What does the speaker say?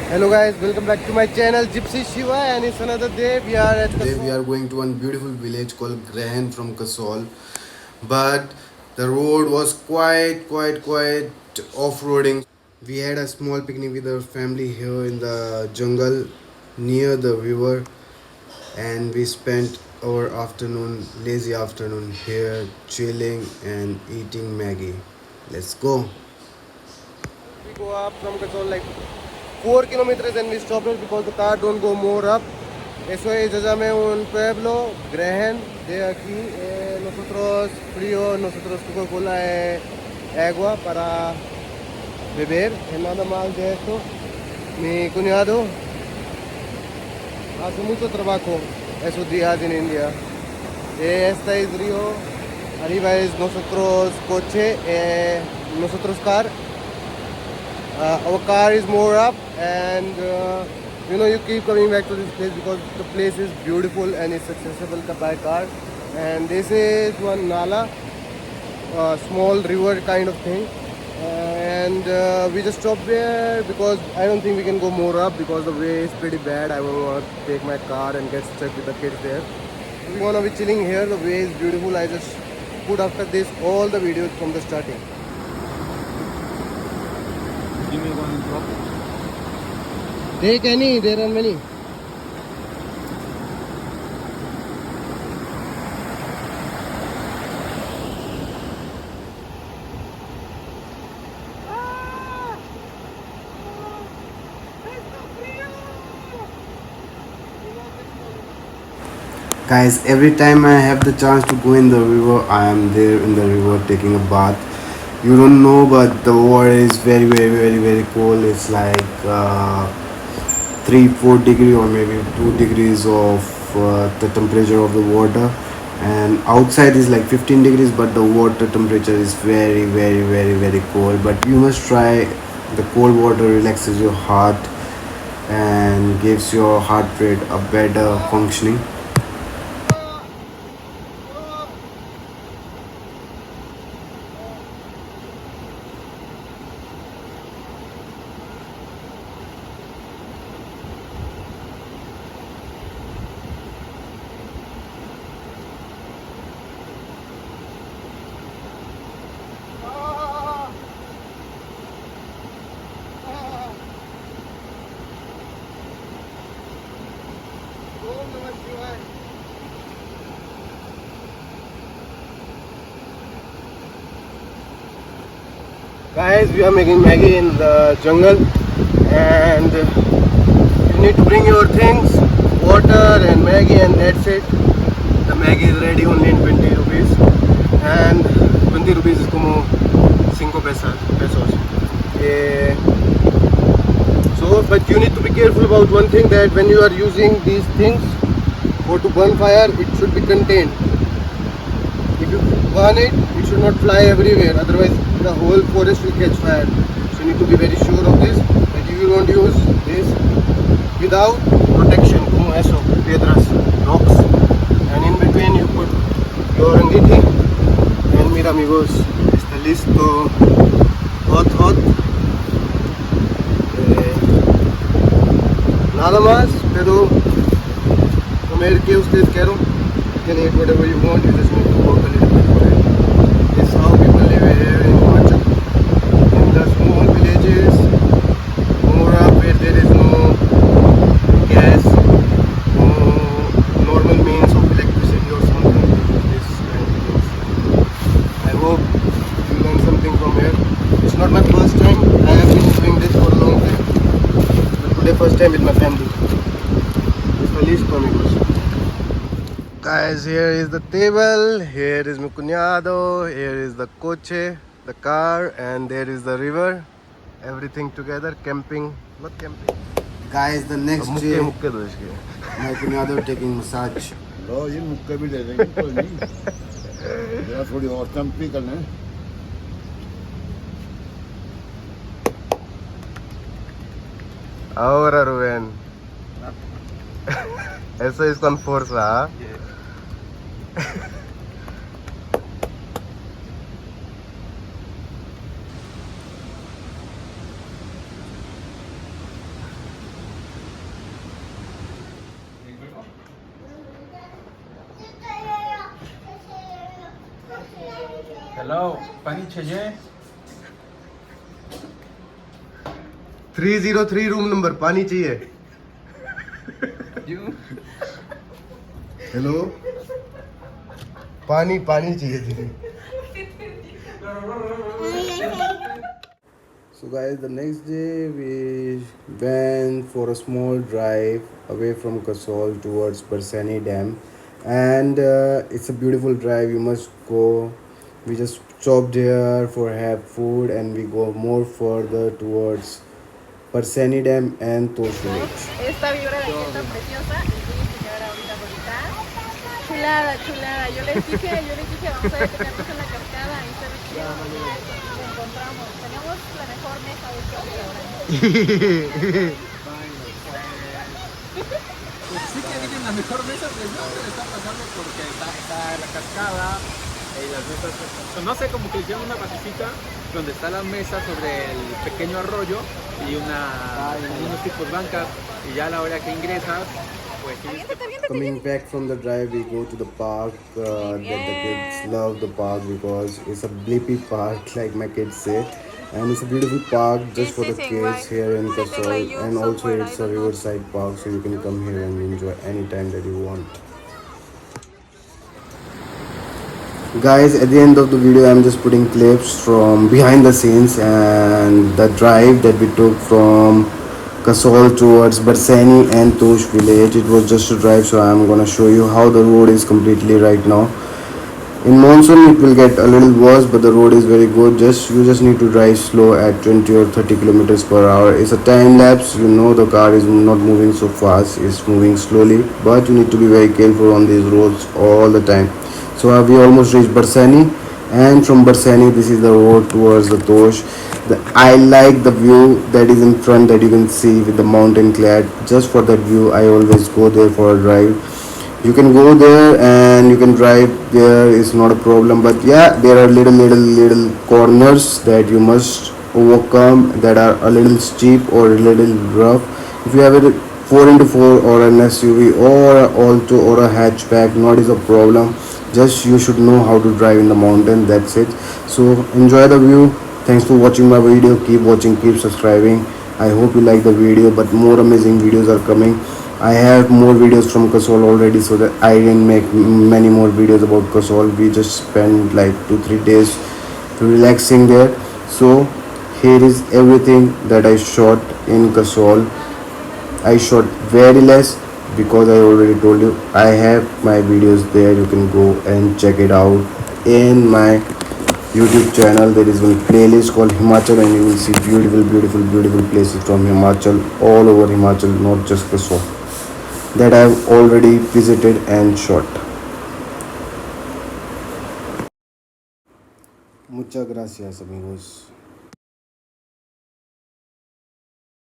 Hello guys, welcome back to my channel Gypsy Shiva, and it's another day. We are at Today we Kasol. are going to one beautiful village called Grahan from Kasol, but the road was quite off-roading. We had a small picnic with our family here in the jungle near the river, and we spent our lazy afternoon here chilling and eating Maggie. Let's go. We go up from Kasol like 4 kilometers and we stopped it because the car don't go more up. Eso es, ya llamé un pueblo, Grahan, de aquí. Nosotros frío, nosotros Coca-Cola agua para beber. Es nada más de esto. Mi cuñado hace mucho trabajo esos días en India. Esta es río, arriba es nosotros coche, nosotros car. Our car is more up, and you keep coming back to this place because the place is beautiful and it's accessible by car. And this is one nala, small river kind of thing. And we just stopped there because I don't think we can go more up because the way is pretty bad. I don't want to take my car and get stuck with the kids there. So we want to be chilling here. The way is beautiful. I just put after this all the videos from the starting. Give me one drop. Take any, there are many. Guys, every time I have the chance to go in the river, I am there in the river taking a bath. You don't know, but the water is very cold. It's like 3-4 degree or maybe 2 degrees of the temperature of the water, and outside is like 15 degrees, but the water temperature is very cold. But you must try. The cold water relaxes your heart and gives your heart rate a better functioning. Guys, we are making Maggie in the jungle, and you need to bring your things, water and Maggie, and that's it. The Maggie is ready only in 20 rupees, and 20 rupees is como 5 pesos. Eh, so, but you need to be careful about one thing, that when you are using these things for to burn fire, it should be contained. If you burn it, it should not fly everywhere, otherwise the whole forest will catch fire. So you need to be very sure of this, that if you don't use this without protection, como eso, piedras, rocks, and in between you put your anguiti. And mira amigos, está listo, hot. Nada más, pero comer que ustedes quieran. You can eat whatever you want, you just need to work a little bit for it. This is how people live here in Himachal. In the small villages, more up where there is no gas, no normal means of electricity or something. This kind of things. I hope you learn something from here. It's not my first time. I have been doing this for a long time. But today first time with my family. Está listo amigos. Guys, here is the table, here is mi cuñado, here is the coche, the car, and there is the river. Everything together, camping, not camping. Guys, the next day, my cuñado taking massage. लो ये मुक्के भी दे देंगे कोई नहीं जरा थोड़ी और चंपी कर लें Ahora Rubén. Eso es con fuerza, ¿ah? Hello, पानी चाहिए? 303 रूम नंबर पानी चाहिए. हेलो पानी पानी चाहिए थी. So guys, the next day we went for a small drive away from Kasol towards Barsani Dam, and it's a beautiful drive. You must go. We just stopped here for have food, and we go more further towards Barsani Dam and Tosh Village. Esta vibra de aquí está preciosa y voy a enseñar ahorita bonita. Chulada, chulada. Yo les dije, vamos a detenernos en la cascada. Ahí se ve chido. Lo encontramos. Tenemos la mejor mesa de este restaurante. Pues sí que tienen la mejor mesa, pues no se le está pasando porque está la cascada y las mesas, no sé, como que hicieron una basecita donde está la mesa sobre el pequeño arroyo y unos tipos bancas y ya a la hora que ingresas, pues tienes que... Coming back from the drive, we go to the park. That the kids love the park because it's a bleepy park, like my kids say, and it's a beautiful park just for the kids here in Kasol, and also it's a riverside park, so you can come here and enjoy anytime that you want. Guys, at the end of the video, I'm just putting clips from behind the scenes and the drive that we took from Kasol towards Barsani and Tosh Village. It was just a drive, so I'm gonna show you how the road is completely right now. In monsoon, it will get a little worse, but the road is very good. You just need to drive slow at 20 or 30 kilometers per hour. It's a time lapse. You know the car is not moving so fast; it's moving slowly. But you need to be very careful on these roads all the time. So we almost reached Barsani, and from Barsani, this is the road towards the Tosh. I like the view that is in front that you can see with the mountain clad. Just for that view, I always go there for a drive. You can go there and you can drive there, it's not a problem, but yeah, there are little corners that you must overcome that are a little steep or a little rough. If you have a 4x4 or an SUV or an Alto or a hatchback, not is a problem. Just you should know how to drive in the mountain, that's it. So enjoy the view. Thanks for watching my video. Keep watching, keep subscribing. I hope you like the video, but more amazing videos are coming. I have more videos from Kasol already, so that I didn't make many more videos about Kasol. We just spent like 2-3 days relaxing there. So here is everything that I shot in Kasol. I shot very less because I already told you I have my videos there. You can go and check it out in my YouTube channel. There is one playlist called Himachal, and you will see beautiful places from Himachal, all over Himachal, not just Kasol, that I have already visited and shot. Muchas gracias, amigos.